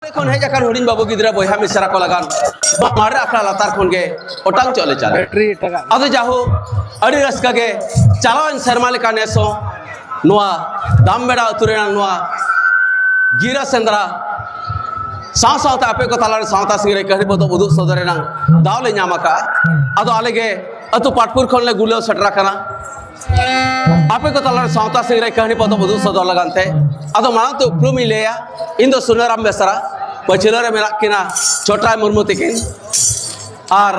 এখন হেজ আকার হরিণ বাবু গিদ্রা বইহা মিশ্রা কো লাগান মার আখড়া লাতার খন গে ওটাং চলে চালে আদো যাহো আড়ি রাস্কা গে চালাওন শর্মা লেকা নেসো নোয়া দাম বেড়া তুরেনা নোয়া গিরা সেন্দ্রা साव सावते आपे को तालारे सावता सिंगरे कहरी बतो उदु सदरे नंग दावले ᱧᱟᱢᱟᱠᱟ आदो आलेगे अतु पाटपुर खनले गुलो सटरा कना आपे को तालारे सावता सिंगरे कहनी बतो उदु सदर लगानते आदो मांग तो प्रुमी लेया इन दो सुनाराम बेसरा पछिलरे मेरा किना छोटा मुर्मू तिकिन और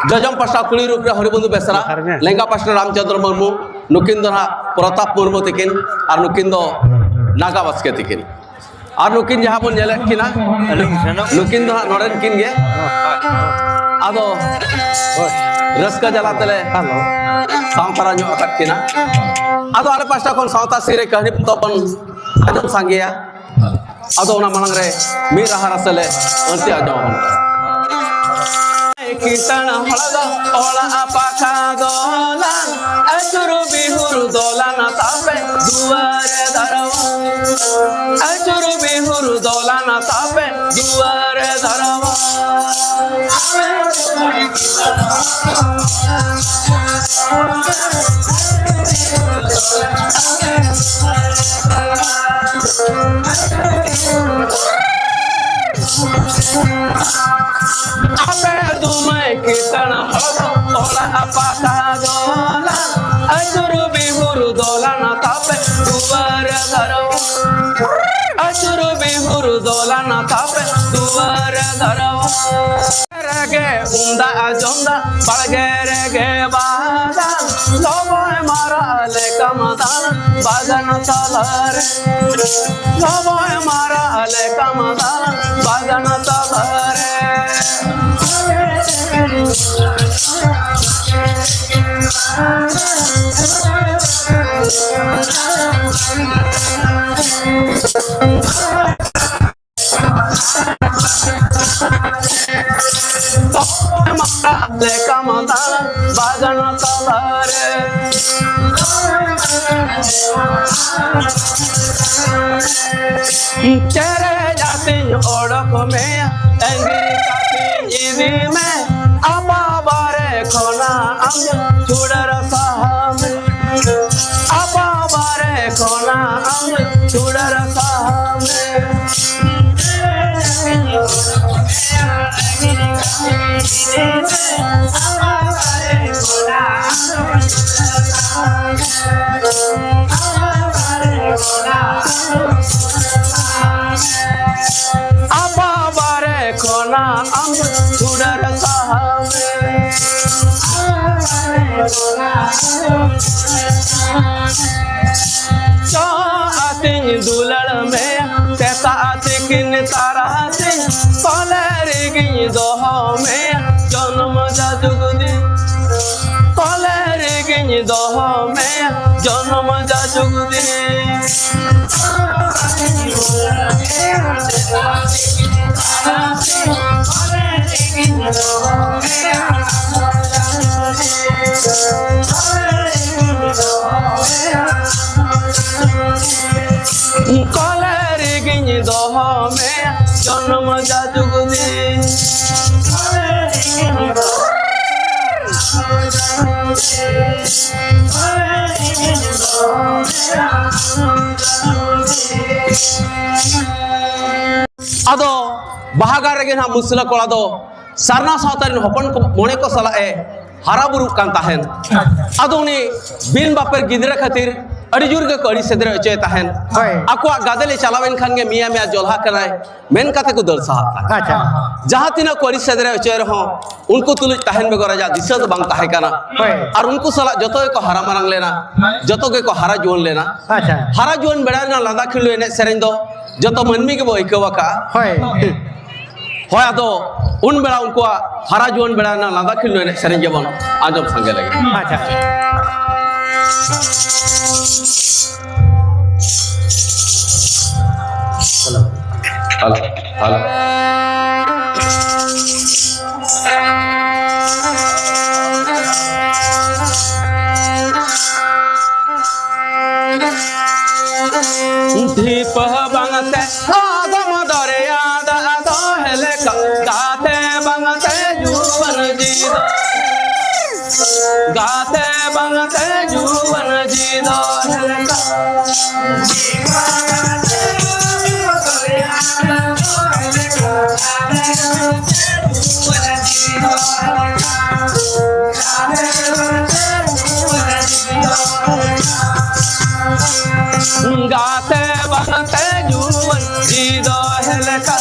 जजम पास्टा कुली रूप रे हरिबंधु बेसरा लेंगा पास्टा रामचंद्र मुर्मू नुकिन दो प्रताप मुर्मू तिकिन और नुकिन दो नागा बास्के तिकिन और नुकिन जहाँ बन जेले किना नुकिन दो नोडन किन गे आदो रस्का जलातले सावतारा ᱧᱚᱜ ᱟᱠᱟᱫ ᱠᱤᱱᱟ आदो आले पास्टा खन सावता सिरे कहनी तो बन आदम सांगेया आदो ओना मांग रे मी रहा रसले अंति आजो बन कीर्तन हळद ओला पाखा दोला अचुरु बिहुरु दोला ना तापे दुआरे धरवा अचुरु बिहुरु दोला ना तापे दुआरे धरवा आपे दुमै कीर्तन हळद ओला पाखा दोला अचुरु बिहुरु दोला ना तापे दुआरे धरवा अचुरु बिहुरु दोला ना तापे दुआरे धरवा रेगे उंदा जोंदा बळगे रेगे बादा लोबय मारा ले कमदान बाजन तलरे लोबय मारा ले कमदान बाजन तलरे लेका मदान बाजन तलरे तेरे जाती ओड़क में अंगिरी काटी जीवी में अपा बारे खोना हम छुड़र साहब अपा बारे खोना हम छुड़र साहब आपा बारे खोना हम छुड़र साहब चो आतिन दुलड़ में तेता आतिकिन तारा सिंह कलेरी गिन दोहो में जन्म जा जुगदी कलेरी गिन दोहो में जन्म जा जुगदी कलेरी गिन दोहो में जन्म जा जुगदी आदो बाहागार रेगे ना मुसला कोड़ा दो सारना सावतारिन हपन को मोने को सला ए हारा बुरु कान ताहेन आदो उनी बिन बापर गिदरा खातिर अड़ी जुर के कड़ी सेदरे अचे ताहेन आको गादेले चलावेन खान गे मिया मिया जोल्हा कनाय मेन काते को दल सहा अच्छा जहां तिना कड़ी सेदरे अचे रहो उनको तुलुज ताहेन बेगोर जा दिशा तो बांग ताहे काना और उनको सला जतो को हारा मारंग लेना जतो के को हारा जुवन लेना अच्छा हारा जुवन बेड़ा ना लादा खिलु एने सेरेन दो जतो मनमी के बो इकवाका होय होय आदो उन बेड़ा उनको हारा जुवन बेड़ा ना लादा खिलु एने सेरेन जेबन आजम संगे लगे अच्छा हेलो हेलो दीप बंगते आगम दरिया गाते बंगते जुवन जीदो हेलका गाते बंगते जुवन जीदो हेलका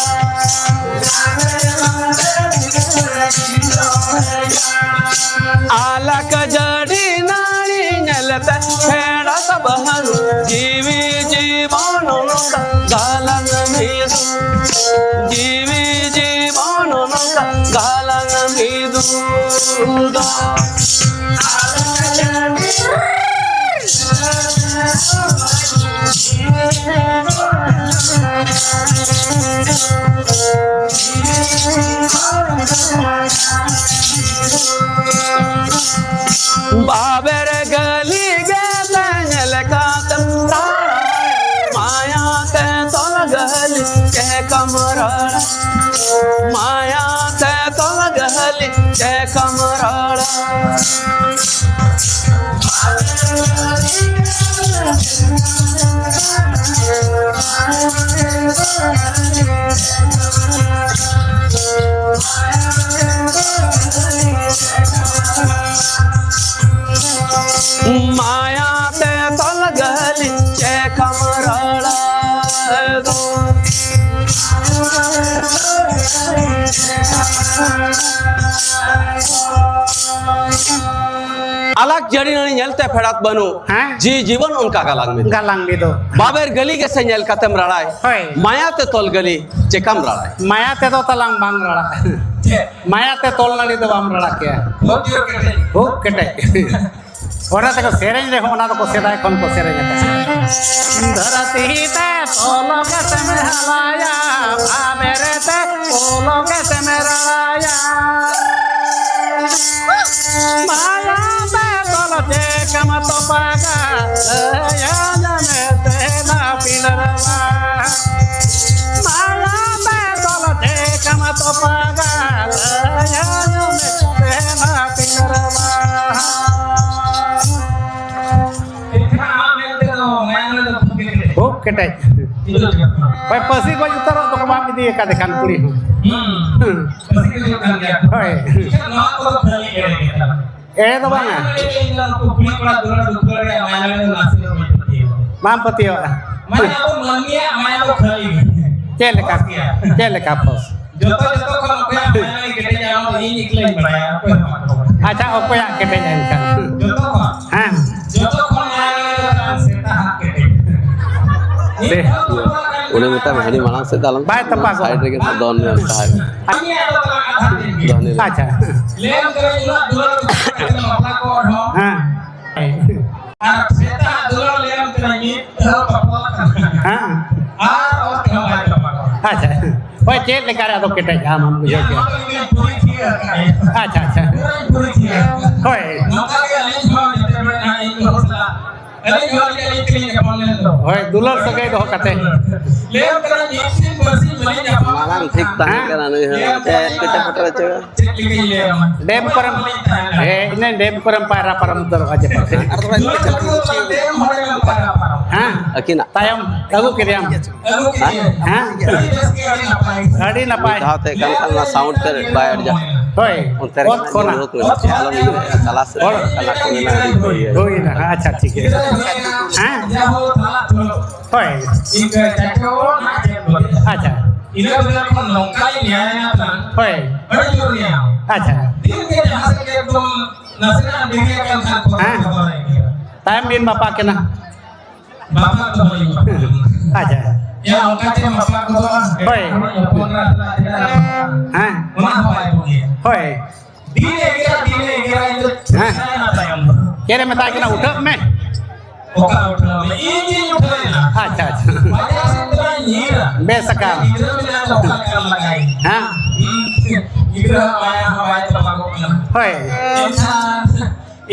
आलक जड़ी नाड़ी नलत फेड़ा सब हर जीवी जीवन गालन मीदु जीवी जीवन गालन मीदु बाबर गली गल का माया ते तोल गली के कमरा माया ते तोल गली के कमरा माया ते तल गली चे कमरा अलग जड़ी नहीं नलते फेड़ात बनो जी जीवन उनका गालांग में दो बाबर गली के से नल कतम रड़ाए माया ते तोल गली चे कम रड़ाए माया ते तो तलांग बांग रड़ा माया ते तोल नड़ी तो बाम रड़ा क्या हो केटे ओरा ते को सेरेंज रे होना तो को सेदाय कोन को सेरेंज धरती ते तोलो के से में हलाया बाबर ते तोलो के से में रड़ाया माया ते तोलो जे कम तो पागा या जने ते ना पिलरवा माया ते तोलो जे कम तो पागा या जने ते ना पिलरवा हो केटे भाई पसी को उतर तो कमा भी दिए का देखान पूरी होय एड़े तो बांगा माम पति हो चल का पस अच्छा ओपया केटे जान का हां उन्हें मिता महनी माना से दालंग बाय तपा साइड रे के दोन में है अच्छा लेम करे इला दुलर अपना को हां सेता दुलर लेम करे तो पापा हां और कमाई अच्छा ओए चेल लेकर आ तो केटे जा हम बुझे के अच्छा ओए ओए दुलर सके तो कते मालांग ठीक ताहे करा नहीं है केटे फटरा चगा डेम परम ए इने डेम परम पारा परम तर aja pate हां अकिना tayam lagu kiriam हां adi napai धाते कल ना साउंड कर बाहर जा hoy उनतर ot kona आलम ये कला से कला को ना hoy na acha ठीक है हां hoy acha इधर उधर को नौकाई न्याय ना plan hoy बड़ी जरूरी है acha दिन के जहां से के तुम नसना देखे का था tayam bin bapak kena बाबा तो बड़ी acha या नौका के बाबा को hoy हां उना पाए होगी hoy धीरे धीरे जो ना time kere meta kena udah me ओका उठा ले ये उठा ना acha वजह से तेरा ये besakam इधर में ना लोका कर लगाई हां इधर आया हवाई तो बागो ना hoy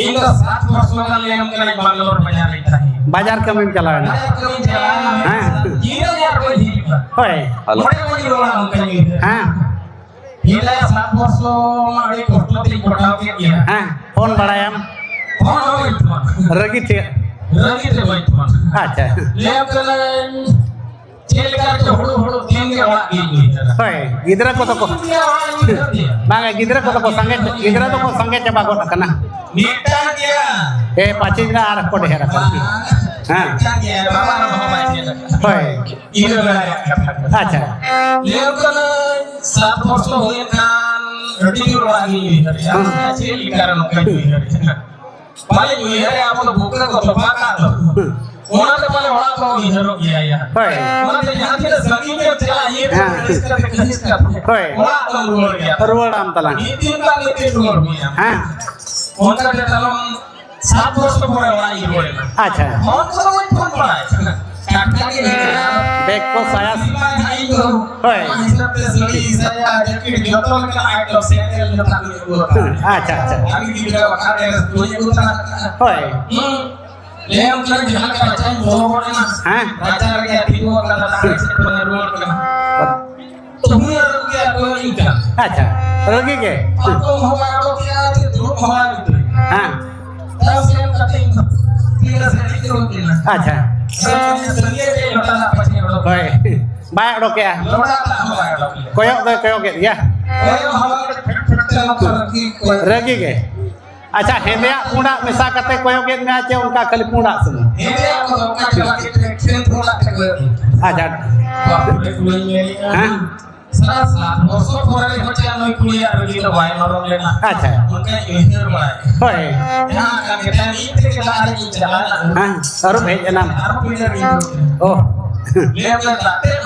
इनको 7 वर्ष का ले हम कहीं बैंगलोर बाजार रहता है बाजार कमी में चला है ना कहीं चला हां जीरो यार कोई जी hoy बड़े बड़ी रोला हम कहीं हां ये 7 वर्ष मारे कोटो ते कोटाव के किया हां phone badayam Hon hoi tuan. ragi thik Ragi te hoi tuan. acha Lem kena cel kar ke hudu tin ge orak gini. hoi gidra ko to ko Dia orang ni dia. bang gidra ko to ko sange chaba got kana Mitang dia. pachi na ar ko dhera karti ha Mitang dia. Baba na baba dia. hoi Ini adalah acha Lem kena 7 বছর হয়ে kan roti orang ini. Ya cel karan kali. Paling ini apa tu bukan kau terbakar. Orang tu paling orang kau ini harus ya. hoi Orang tu yang tidak selagi ni cakap ini hoi orang tu luar ya. ruwal am talang Itu kan itu luar ya. ha Orang tu dalam 7 বছর পরে orang ini boleh. acha Orang tu orang pun boleh. Kakak ini. bek ko saya Itu. hoi Saya jadi jodoh dengan idol saya yang tak boleh. acha Kami tidak bakal ada tujuh utang. hoi Lem kan jangan baca bohong na. ha Baca lagi tidur kata lagi sebenarnya kan. Tumir dia tu ini. acha ragi ke Aku mau kalau dia itu mau itu. ha Tahu saya kata ini. Tidak saya itu ini. acha Saya sendiri dia tak apa sih kalau. hoi baik dok ya Lorak tak mau kalau. koyok ke ya Saya hawa lagi ragi ke acha hendia punda misa kate koyok ke me ache unka khali punda semua ini aku tak lagi traction lorak tak. acha ha Serasa bosok orang yang macam noi kuliah lagi tu baik orang lain. acha Mungkin ini baik. hoi Yang akan kita ini kita ada di jalan. ha arup hej enam Aku punya rindu. oh Dia bilang tak baik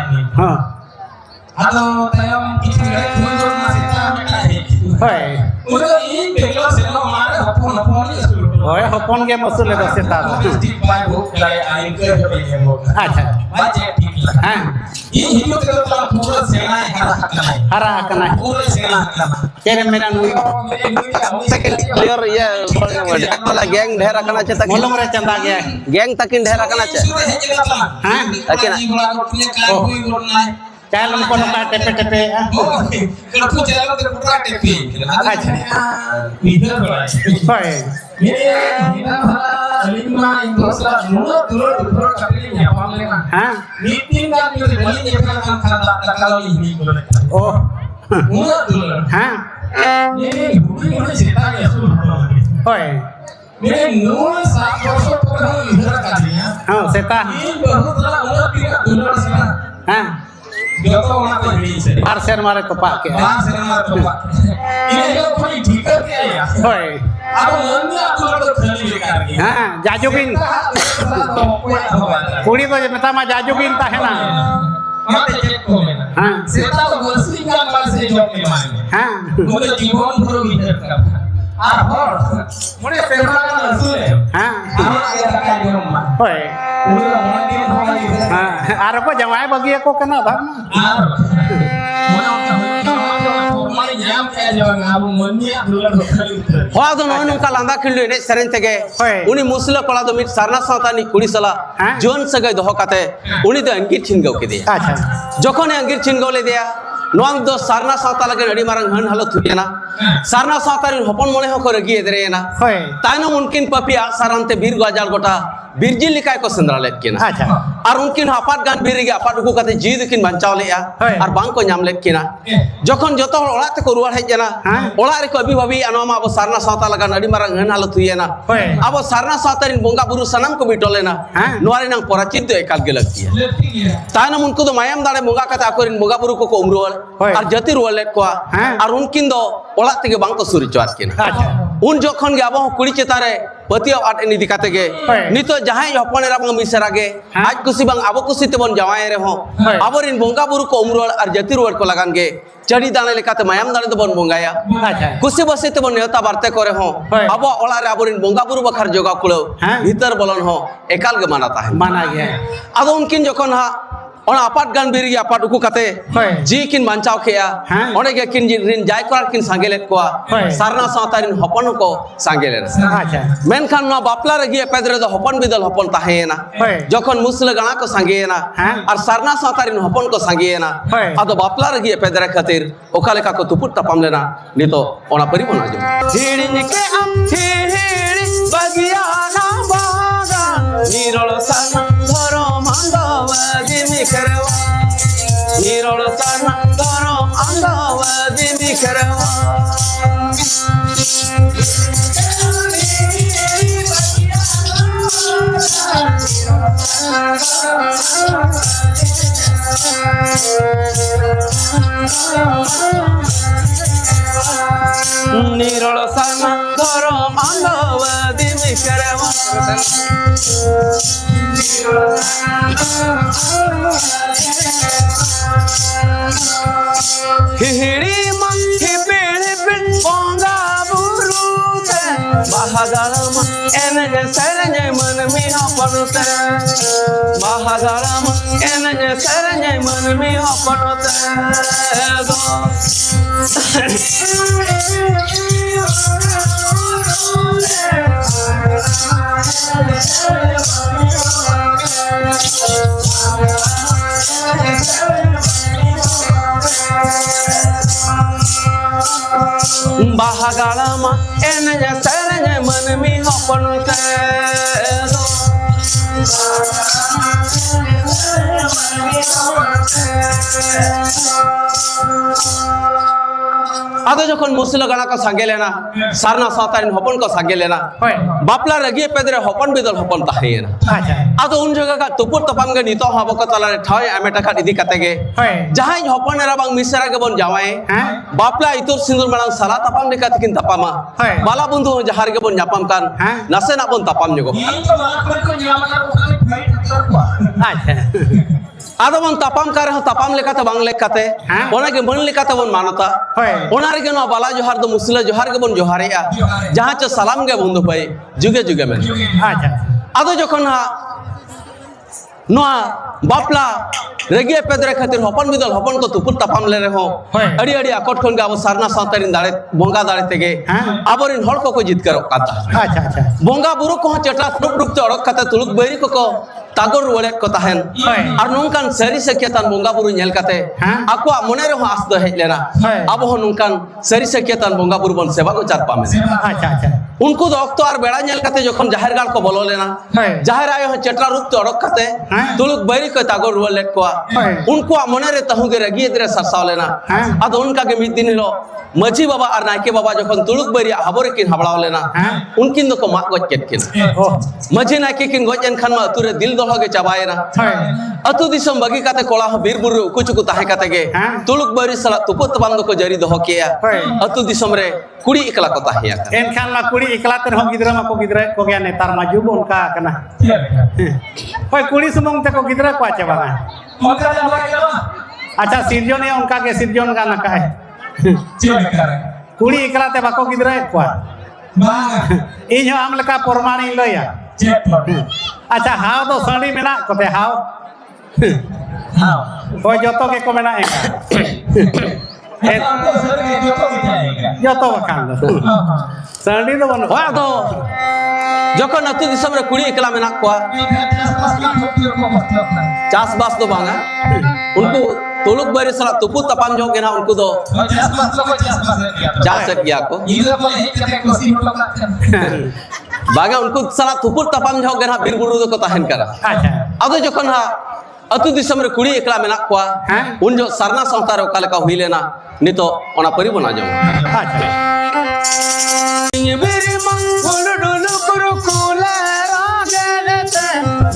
ni. ha Halo, tayang kita mundur masih tak mekai. hoi Udah ini beliau sedang marah apa ni suruh. hoi hopon ge masul le seta Di baik bu, dari air ke yang bu. acha Baca pikir. ha Ini hidup kita dalam pura senai hara kana Pura senai. kere mera nui clear ya bola geng ढेर kana ce takin molom re chanda ge geng takin ढेर kana ce ha Akin. calon ko ka tepe tepe hoi ha oh ha hoi ha seta ha parser mare to pak ke hoi ha jajugin kuri to meta ma jajugin tahena ha ha ha hoi ha ar ko jawai bagi aku kena dharma hoa do noi nungka landa khillu ene seren tege Hoi. uni musla kola do mit sarna sawta ni kuri sala Ha? jon sagai doho kate uni do angir chingau ke dia acha যখন angir chingau le dia noang do sarna sawta lage adi marang han halo thuyena sarna sawta rin hopon mone ho kore gie derena hoi taino mungkin papia sarante bir gajal gota birjil likai ko sendra let kina acha আর উনকিন আপাত গান বেরিয়ে আপাত উকু কাতে জি দুকিন বাঞ্চাও লেয়া হ্যাঁ। আর বাং কো নাম late কিনা যখন যত হল ওড়াতে কো রুয়ার হেজ জানা হ্যাঁ। ওড়া রে কো আবি ভাবি আনোমা আবো সারনা সাঁওতা লাগা নডি মারাং হেন হালত হুইয়েনা হ্যাঁ। আবো সারনা সাঁওতারিন বঙ্গা বুরু সানাম কো বিটলেনা হ্যাঁ। নোয়ারি নাং পরাচিত দো একাল গে লাগতিয়া তাইনম উনকু দো মায়াম দাড়ে বঙ্গা কাতে আকরিন বঙ্গা বুরু কো উমরুয়াল হ্যাঁ। আর জাতি রুয়াল লেট কোয়া হ্যাঁ। আর উনকিন দো ওড়া থেকে বাং কো সুরি চোয়ার কিনা acha उन जखन गे आबो कुड़ी चेतारे पतिया आट एनि दिखाते गे হয়। नितो जहां हपनेरा बंग मिसरा गे হ্যাঁ। आज कुसी बंग आबो कुसी तेबन जावाय रे हो হয়। आबोरिन बोंगा बुरु को उमरोल और जति रोड को लगान गे चढ़ी दाने लेकाते मायाम दाने तो बन बोंगाया acha कुसी बसे तेबन नेता बारते करे हो হয়। आबो ओला रे आबोरिन बोंगा बुरु बखार जोगा कुलो হ্যাঁ। भीतर बोलन हो एकाल गे मानाता है mana ge आदो उनकिन जखन हा ona apat gan biri apat uku kate Hoi. ji kin bancau kea Hah? one ge kin rin jai korar kin sangelet koa Hoi. sarna sautarin hopon ko sangelena আচ্ছা menkan no bapla regi pedre do hopon bidal hopon tahena Hoi. jokhon musle gana ko sangena Hah? ar sarna sautarin hopon ko sangena Hoi. ado bapla regi pedre khatir okale ka ko tuput tapam lena nito ona pari bona jo hirin ke am hiri bagia na baga nirol san dhoro mandawadi mikerwa nirol san dhoro mandawadi mikerwa nirol san dhoro mandawadi mikerwa hiri man hipin bonga burute mahagalama enje serje man mi hopanute mahagalama enje serje man mi hopanute bahagalama enje serje man mi hopanute ado jokhon muslo gana ko sangelena sarna sautarin hopon ko sangelena Hoi. bapla regi pedre hopon bidal hopon tahena আচ্ছা ado un jaga ka tupur tapam ge nito habo ko talare thai ameta ka idi kate ge Hoi. jahai hopon era bang misra ge bon jawai Hah? bapla itur sindur marang sala tapam de kat kin tapama Hoi. bala bundu jahar ge bon nyapam kan Hah? nase na bon tapam nyego Itu malah ko nyamakan ukali fight terkuat. আচ্ছা ado bon tapam kare ho tapam lekate bang lekate Hah? ona ge bon lekate bon manata Hoi. ona re ge no bala johar do musla johar ge bon johareya Johare. jaha cha salam ge bundu pai juge juge men আচ্ছা ado jokhon ha noa bapla regi pedre khatir hopon bidal hopon ko tuput tapam le reho Hoi. adi adi akot khon ga abo sarna sautarin dare bonga dare tege Hah? aborin hor ko jitkar kata আচ্ছা আচ্ছা bonga buru ko cheta trup trup te orok kata tuluk beiri ko tagor rulet ko tahen Hoi. ar nongkan sari sekiatan bonga buru nyel kate Hah? akwa mone reho as do hej lena Hoi. abo ho nongkan sari sekiatan bonga buru bon seba ko char pamen আচ্ছা আচ্ছা उनको तो अक्तो और बेड़ा nail कते जोखन जाहिर गाल को बोलो लेना है। जाहिर आयो ह चटरा रूप तो अड़क कते है। तुलुक बैरी को तागो रुवल लेट को है। उनको मने रे तहु गे रगी इतरे सरसाव लेना है। अद उनका के मिद दिन लो मजी बाबा और नायके बाबा जोखन तुलुक बैरी हबोरे किन हबड़ाव लेना है। उनकिन दो को माक गज केट किन ও मजी नायके किन गज एन खान मा तुरे दिल दोलो गे चबायना হয় अतु दिसम बगी काते कोला ह बीर बुरु कुचुकु ताहे काते गे है। तुलुक बैरी सला तुपु तबांग को जरी दोहो किया है। अतु दिसम रे कुड़ी इकला को ताहिया এনখান মা কুড়ি একলা তেন হো গিদরা মা কো গিদরা কো গিয়া নেতার মা জুব উনকা কানা হয় কুড়ি সুমং তে কো গিদরা কো আছে বাবা Maka yang lagi apa? আচ্ছা সিরজন এ উনকা কে সিরজন গানা কায় Cuma sekarang. কুড়ি একলা তে বাকো গিদরা কো Bang, ইন হো আম লেকা প্রমাণ লইয়া cepat. আচ্ছা হাও তো সড়ি মেনা কোতে হাও How? হয় যত কে কো মেনা একা Itu sering itu kita ya. যত বাকান সড়ি তো বন Wah to jokon atu disam re kuri ekla menak kwa chas bas do banga unku tuluk bari sala tupu tapam jog gena unku do jas gya ko baga unku sala tupu tapam jog gena bir buru do ko tahen kara আচ্ছা ado jokon ha atu disam re kuri ekla menak kwa Hah? un jo sarna samtar kale ka huilena nito ona pari bona jom আচ্ছা biri mang bulu dulu kuru kula ragelete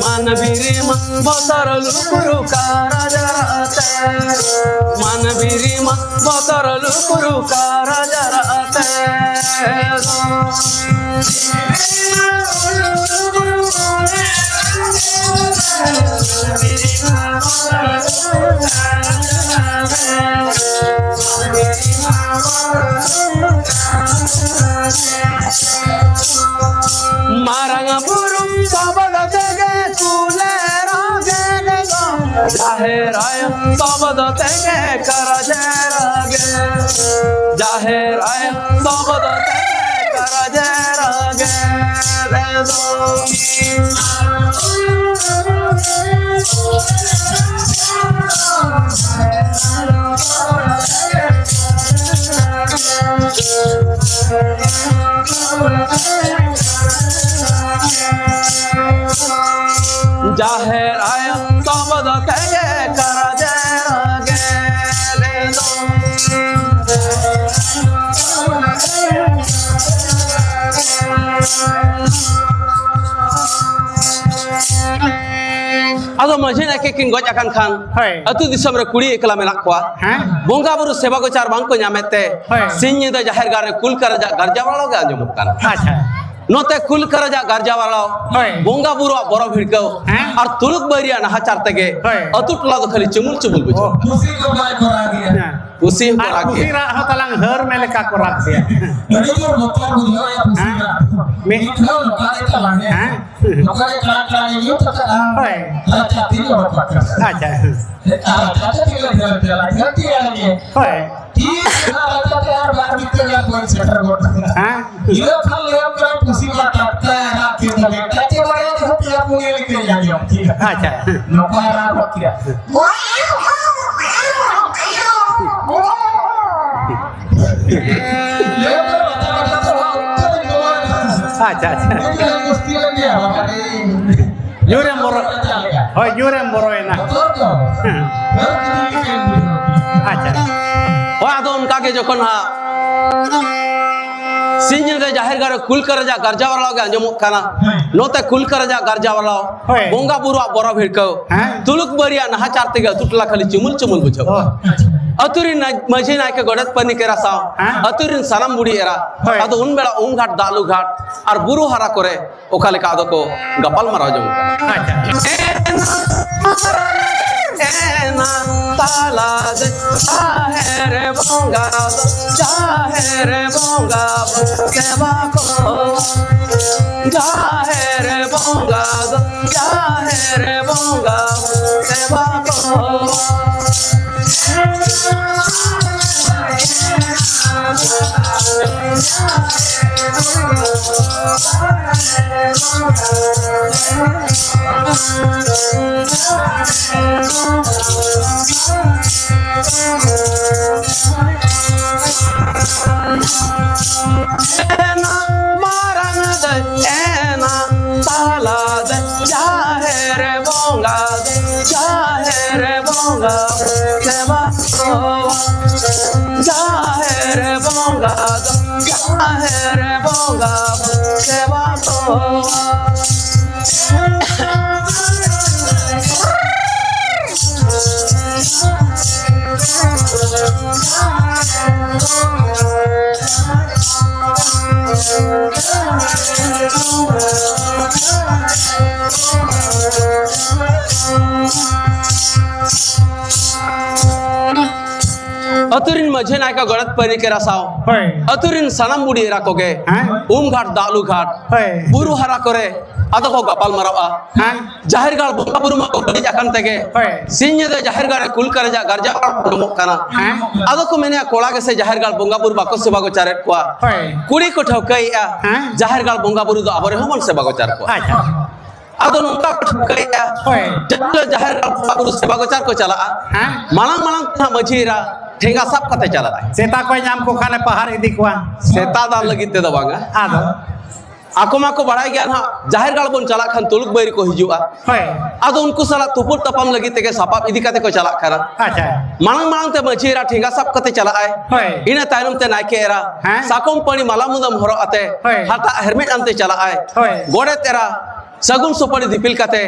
man biri mang botar lukuru karajarate man biri mang botar lukuru karajarate marang burung sabada tege kulera gene go जाहेर आया सबद तेगे करजेरगे जाहेर आया सबद तेगे करजेरगे रे दो जाहेर आया सबद तेगे करजेरगे रे दो Ado majina ke king goj akan khan atu disam re kuri ekla menak kwa bonga buru seba ko char bang ko nyamete sinni da jahar gar kul kar garja walo ga anjum kan acha note kul kar garja walo bonga buru boro bhidkau ar tuluk bariya na hachar tege atu tula do khali chumul chumul bujo खुशी को bye करा दिया pusi Ar hora kusi ke ra ho talang her mele ka ko rak dia बड़ी जो local बुझो या खुशी का मिठो लोकल का लाने लोकल का लाने यो तो का hoi अच्छा तीन और पक्का acha अच्छा तीन और चला गलती आ रही है hoi ठीक है अच्छा यार बार बीते या कोई सेटर गोट ha ये खल ले अपना खुशी का काटता है ना कि बेटा के वाले तो क्या मुझे लेके जाइयो ठीक है acha लोकल रा बकिया acha acha yurem boro hoi yurem boro ena acha ho ado unka ke jokhon ha sinni da jahar gar kul kar garja walo ga anjum kana note kul kar garja walo bonga buru boro bhidkau tuluk bariya na hachar tege tutla khali chumul chumul bujo aturin majina ke godat pani ke rasa aturin salam budi era ado un bela ghat dalu ghat ar buru hara kore okale ka ado ko gapal mara jom ena talad jahere bonga seba ko jahere bonga seba ko ena marang de ena talad jahere bonga seba ko jahere bonga seba ko aturin majhe naika godat pani ke rasao aturin sanam budi era koge ghat dalu ghat buru hara kore ado ko gapal marawa jahir gal bonga buru ma ko bari jakan tege sinye de jahir gal kul kar garja mo kana ado ko mene kola ge se jahir gal bonga buru bako seba go charet kwa kuri ko thaukai a jahir gal bonga buru do abore homon seba go char kwa ado nongka thaukai a jahir gal bonga buru seba go char ko chala malang malang ta majira ठेंगा सब कते चला seta ko nyam ko khane pahar idi kwa सेता दाल लगी ते दबांगा ado ako ma ko बड़ाई गया ना जाहिर गाल बोन चला खान तुलुक बैरी को हिजुआ hoi आदो उनको साला तुपुर तपम लगी ते के सपाप इदी कते को चला खरा acha मांग मांग ते मचीरा ठेंगा सब कते चला आए hoi इने तायनम ते नाके एरा साकोम पणी माला मुदम हरो अते हाता हेरमेट अंते चला आए गोड़े तेरा सगुन सुपड़ी दिपिल कते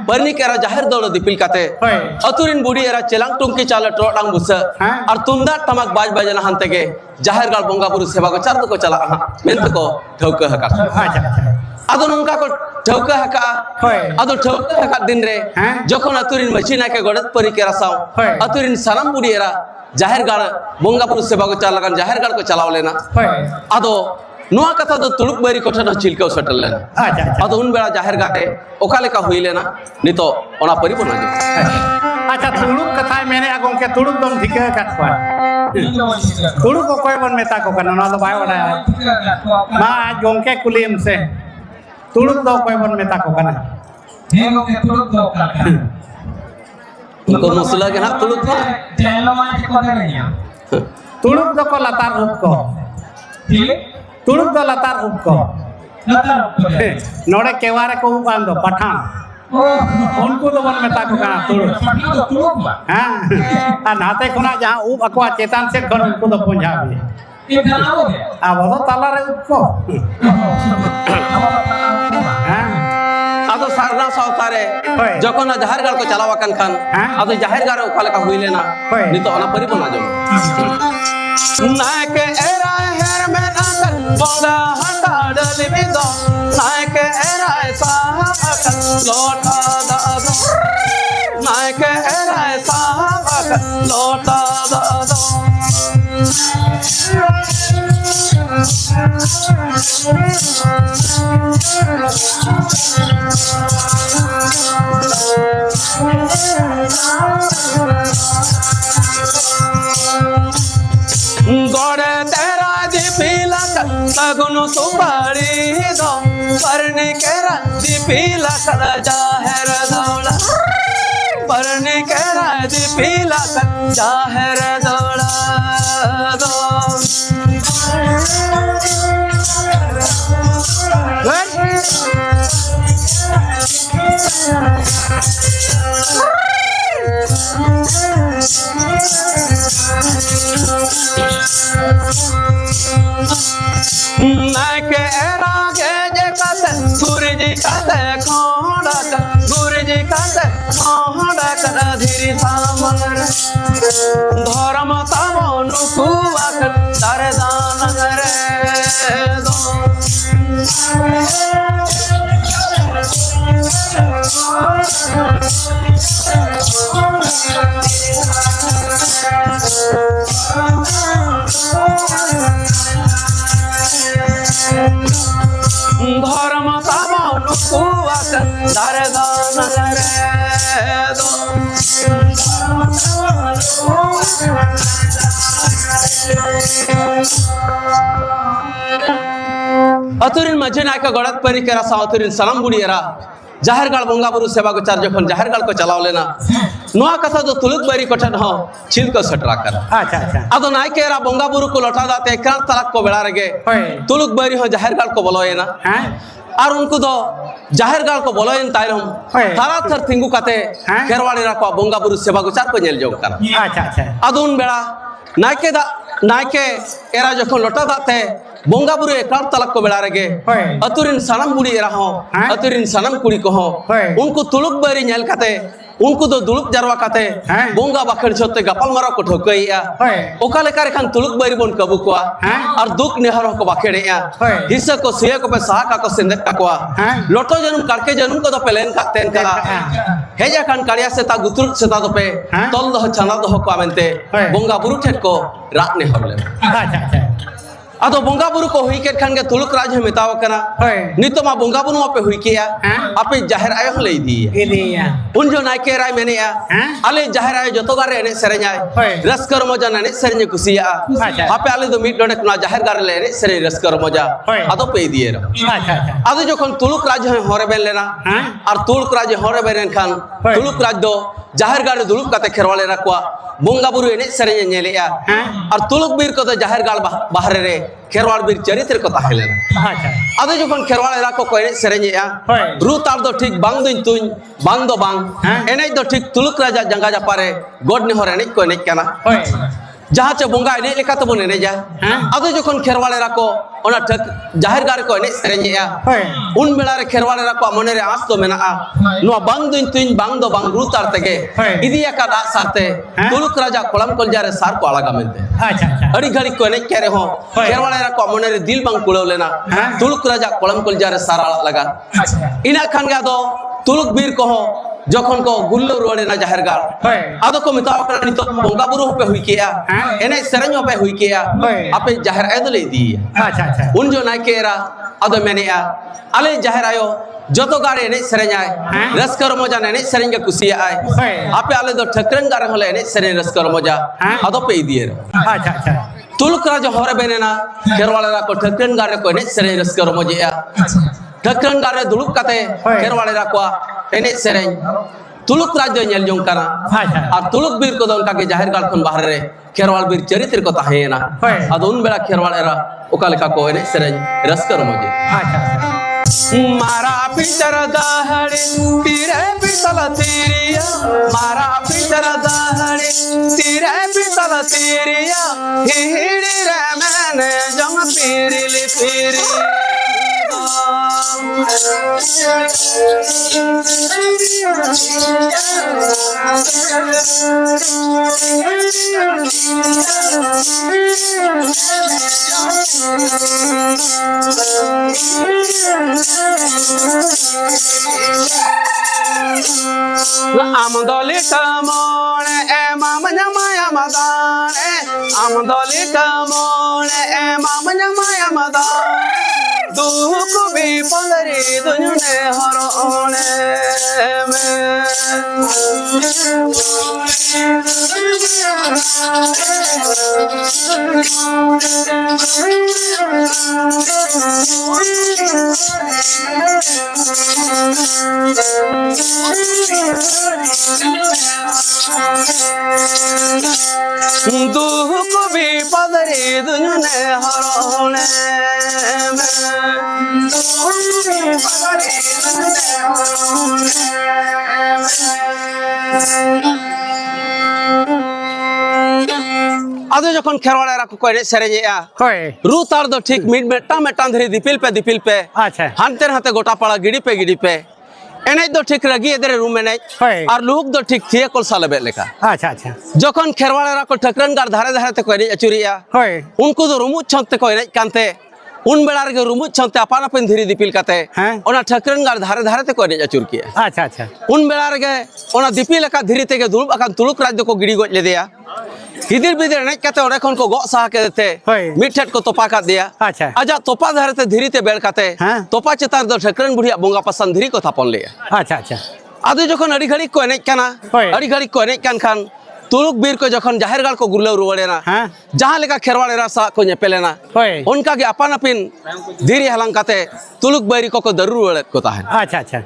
परनी केरा जाहिर दौड़ दिपिल कते अतुरिन बुडी एरा चेलांग टुंकी चाले टोडांग बुस और तुंदा टमक बाज बजना हंते के जाहिर गाल बोंगा बुरु सेवा को चार को चला मेंत को ठौक हका आदो नंका को ठौक हका आदो ठौक हका दिन रे जखन अतुरिन मचिना के गडत परी केरा साव अतुरिन सलाम बुडी एरा जाहिर गाल बोंगा बुरु सेवा को चाल लगन जाहिर गाल को चलाव लेना आदो नुआ कथा दो तुलुक बैरी कोठन चिलकाव सटल लेना अच्छा अच्छा अदो उन बेला जाहिर गाते ओका लेका हुई लेना नितो ओना परिपूर्ण जो अच्छा तुड़ुक कथा मैंने गोंके तुड़ुक दम ठिका काटवा तुड़ुक को कोई बन मेता को कना ना तो बाय वाला मा आज गोंके कुलीम से तुड़ुक दो कोई बन मेता को कना उनको मुसला के ना तुलुक ना तुड़ुक दो को लतार रूप को तुड़ुक दो लतार रूप को नोड़े केवारे को उबान दो पठान उनको तो बन में ताको कना तुड़ुक हाँ आ नाते खुना जहाँ ऊप अकवा चेतान से खन उनको तो पहुंचा भी आ वो तो ताला रे उनको हाँ अदो सारना सावतारे होय। जखन जाहिर गाल को चलावा कन खान हाँ। अदो जाहिर गाल ओका लेका हुई लेना होय। नितो ओना परिपूर्ण जो नायक एरा हेर में नाकर बोला हटा डल बिदो नायक एरा साहब अकल लोटा दादो नायक एरा साहब अकल लोटा दादो गोड़े तेरा दीपीला सगुन सुपारी दो परने केरा दीपीला जाहिर दौड़ा परने केरा दीपीला जाहिर दौड़ा दो नाके रागे जे काते गुरुजी काते खोड़क गुरुजी काते खोड़क धीरी सामर धर्म तमो नुकुआक दरदान रे दो धर्म तमो नुकुआक दरदान रे दो अतुरिन मजे नायका गड़त परी केरा सा अतुरिन सलाम बुड़ी एरा जाहिर गाल बोंगा बुरु सेवा को चार जखन जाहिर गाल को चलाव लेना नुआ कथा दो तुलुक बैरी कोठन हो छिल को सटरा कर अच्छा अच्छा अदो नायके एरा बोंगा बुरु को लौटा दाते एकरान तलाक को बेड़ा रगे होय। तुलुक बैरी हो जाहिर गाल को बोलोएना हाँ और उनको दो जाहिर गाल को बोलोएन तायरम होय। तारा थर थिंगु काते हाँ। केरवाड़ी रा को बोंगा बुरु सेवा को चार को नेल जोग कर अच्छा अच्छा अदुन बेड़ा नायके एरा जखन लौटा दाते बोंगा बुरु एकरान तलाक को बेड़ा रगे होय। अतुरिन सनम बुड़ी एरा हो हाँ। अतुरिन सनम कुड़ी को हो होय। उनको तुलुक बैरी नेल काते उनको दो दुलुक जरवा काते हाँ। बोंगा बाखड़ छते गपाल मारा को ठोकइया होय। ओका लेकर खान तुलुक बैरी बोन कबू कोआ हाँ। और दुख नेहर को बाखेड़ेया होय। हिस्से को सिए को पे साहा का को सिंदत का कोआ हाँ। लोटो जन्म करके जन्म को तो पेलेन का तेन करा हेजा खान काड़िया से ता गुतुर से ता तो पे हाँ। तोल दो छना दो को आमेंते होय। बोंगा बुरु ठेट को रात ने हरले अच्छा अच्छा अदो बोंगा बुरु को हुई के खान के तुलुक राज में मेताव कना होय। नितो मा बोंगा बुरु पे हुई किया हाँ। आपे जाहिर आयो ले दी ini ya उन जो नायके राय मैंने या हाँ। अले जाहिर आयो जतो गारे एने सेरेኛय होय। रसकर मजा ने सेरेഞ്ഞ कुसिया अच्छा। आपे अले दो मीट डोने कुना जाहिर गारे ले एने सेरे रसकर मजा होय। अदो पे दिए रो अच्छा अच्छा अदो जखन तुलुक राज होरे बेन लेना हाँ। और तुलुक राज होरे बेन खान होय। तुलुक राज दो जाहिर गारे दुलुक काते खेरवाले रखवा बोंगा बुरु एने सेरेഞ്ഞ नेलेया हाँ। और तुलुक बीर को तो जाहिर गाल बाहर रे खेरवाल बीर चरित्र को ताहेलेना अच्छा अदो जखन खेरवाले रा को एने सेरेഞ്ഞया होय। रू तार दो ठीक बांग दुñ तुñ बांग दो बांग हाँ। एने दो ठीक तुलुक राजा जंगा जा पारे गोड ने हर एने को एने काना होय जहाँ चे बोंगा एने लेका तो बन एने जा हाँ। अदो जखन खेरवाले रा को ओना ठक जाहिर गार को एने सेरेഞ്ഞया होय उन बेला रे खेरवाले रा को मने रे आस तो मेना नो बांग दुñ तुñ बांग दो बांग रू तार तगे होय। इदिया का दा साथे हाँ। तुलुक राजा कोलम कोल जा रे सार को अलगा मिलते अच्छा अच्छा अड़ी घड़ी को एने करे हो होय। खेरवाले रा को मने रे दिल बांग कुड़व लेना हाँ। तुलुक राजा कोलम कोल जा रे सार लगा इना खान गा दो तुलुक बीर को हो जखन को गुल्लो रुआड़े ना जाहिर गाल होय आदो को मिता ओकरा नितो बोंगा बुरु पे हुई किया एने सेरेंज पे हुई किया आपे जाहिर एदले दी अच्छा अच्छा उन जो नाइकेरा आदो मेनेया आले जाहिर आयो जतो गारे एने सेरेंज आय रसकर मजा ने सेरेंज के कुसिया आय आपे आले दो ठकरन गारे होले एने सेरेंज रसकर मजा आदो पे दिए अच्छा अच्छा तुलुक राज होरे बेनेना खेरवाले रा को ठकरन गारे को एने सेरेंज रसकर मजा ठकरन गारे दुलुक काते खेरवाले रा को एने सेरेंज तुलुक राज दो नेल जों काना और तुलुक बीर को दो उनका के जाहिर गाल खन बाहर रे खेरवाल बीर चरित्र को ताहेना आदो उन बेला खेरवाले रा ओका लेका को एने सेरेंज रसकर मजा अच्छा मारा पितर दाहड़े तेरे पितल तेरिया मारा पितर दाहड़े तेरे पितल तेरिया हिड़ी रे मैंने जम पीरिली पीरी Amdoli kamone mamanya maya madane Amdoli kamone mamanya maya madane Duku bi pagari dunyune harone Duku bi pagari dunyune harone आदो जखन खेरवाले रा को कोई सेरेंजेया होय रू तार दो ठीक मिड मेटा धरी दिपिल पे अच्छा हानते हाते गोटा पाड़ा गिड़ी पे एने दो ठीक रगी एदरे रूम में होय और लुक दो ठीक थिए कोल साले लेका अच्छा अच्छा जखन खेरवाले रा को ठकरन गार धारे धारे ते कोई अचुरिया होय उनको दो रुमु छंते कोई कांते उन बेला रे रुमु छंते अपान अपन धरी दिपिल काते ओना ठकरन गार धारे धारे ते कोई अचुर किया अच्छा अच्छा उन बेला रे ओना दिपिल का धरी ते के दुलुब अकान तुलुक राज्य को गिड़ी गोज ले दिया हिदिर बिदिर ने कहते ओरे खन को गो सा के देते मिठेट को तोपा का दिया अच्छा आजा तोपा धारे ते धरी ते बेल काते तोपा चेतार दो ठकरन बुढ़िया बोंगा पसंद धरी को थापन लिया अच्छा अच्छा आदो जखन अड़ी घड़ी को एने काना अड़ी घड़ी को एने कान खान तुलुक बीर को जखन जाहिर गाल को गुरले रुवाड़ेना जहां लेका खेरवाले रा सा को नेपेलेना उनका के अपान अपिन धीरी हलंग काते तुलुक बैरी को दरुर रुवाड़े को ताहे अच्छा अच्छा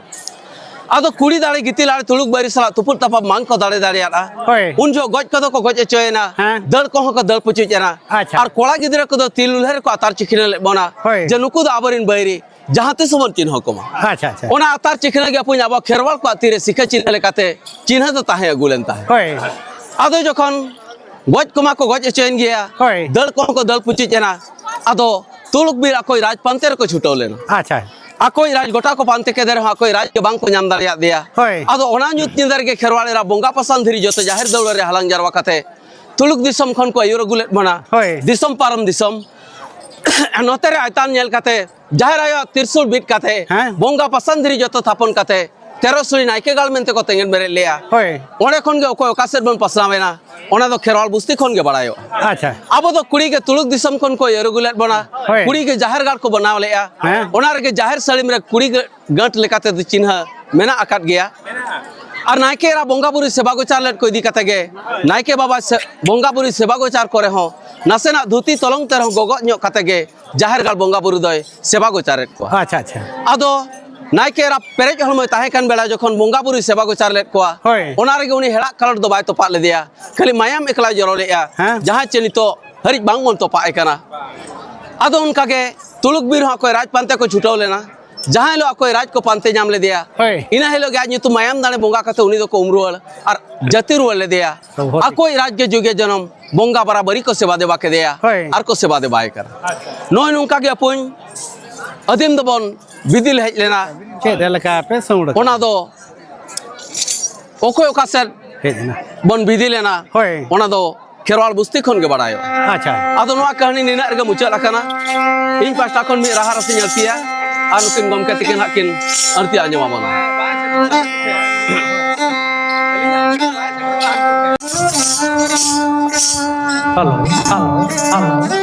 आदो कुड़ी दाड़े गिती लाड़े तुलुक बैरी सला तुपुर तपा मांग को दाड़े दाड़े आला उन जो गज को गज चोयना दड़ को दड़ पुचुचेना और कोड़ा गिदरे को तिलुलहर को अतार चिखिने ले बोना जे नुकु दो आबरिन बैरी जहां ते सुमन चिन्ह को अच्छा अच्छा ओना अतार चिखिने गे पुन अब खेरवाल को अतिरे सिखे चिन्ह लेकाते चिन्ह तो ताहे अगुलेन ताहे होय आदो जखन गज कोमा को गज चोयन गया दड़ को दड़ पुचुचेना आदो तुलुक बीर अकोई राज पंतेर को छुटो लेना अच्छा अकोई राज गोटा को पानते के दे रहा अकोई राज के बांग को नाम दाड़िया दिया आदो ओना न्यूत निंदर के खेरवाले रा बोंगा पसंद धरी जतो जाहिर दौड़ रे हलंग जरवा काते तुलुक दिसम खन को अयुर गुलेट बना दिसम पारम दिसम नोते रे आयतान नेल काते जाहिर आयो तिरसुल बीट काते बोंगा पसंद धरी जतो थापन काते तेरो सुली नाइके गाल मेनते को तेंगन बेरे लिया ओने खन के ओको ओकासेर बन पसनावेना ओना दो खेरवाल बुस्ती खन के बड़ायो अच्छा अब दो कुड़ी के तुलुक दिसम खन को यरुगुलेट बना कुड़ी के जाहिर गाल को बनाव लेया ओना रे जाहिर सलीम रे कुड़ी गंट लेकाते द चिन्ह मेना आकाट गया और नाइके रा बोंगाबुरी सेवा गोचार लेट को इदी काते गे नाइके बाबा बोंगाबुरी सेवा गोचार करे हो नासेना धुती तलंग तेर गोगो न्यो काते गे जाहिर गाल बोंगाबुरी दय सेवा गोचार को अच्छा अच्छा आदो नाइके रा पेरेज हलमय ताहे कान बेला जखन बोंगाबुरी सेवा गोचार लेट कोआ ओना रे उनी हेड़ा कलर दो बाय तोपा ले दिया खाली मायाम एकला जरो लेया जहां चेनी तो हरि बांग मन तोपा एकना आदो उनका के तुलुक बीर हो कोई राज पांते को छुटाव लेना जहां लो कोई राज को पांते जाम ले दिया इना हेलो गे आज तू मायाम दाने बोंगा कते उनी दो को उमरुल और जति रुल ले दिया आ कोई राज के जुगे जन्म बोंगा बराबरी को सेवा देवा के दिया और को सेवा देवाय कर नोय नुका के अपुन अदिम दबन बिदिल हेज लेना चेद लका पे सौड़ ओना दो ओको ओका सेर हेजना बन बिदि लेना ओना दो खेरवाल बुस्ती खन के बड़ायो अच्छा आदो नोआ कहानी निना रे मुचाद आकना इन पास्टा खन मी राहा रसी नलतिया आनुकिन गमके तिकिन हाकिन अर्ती आंजमामना halo halo halo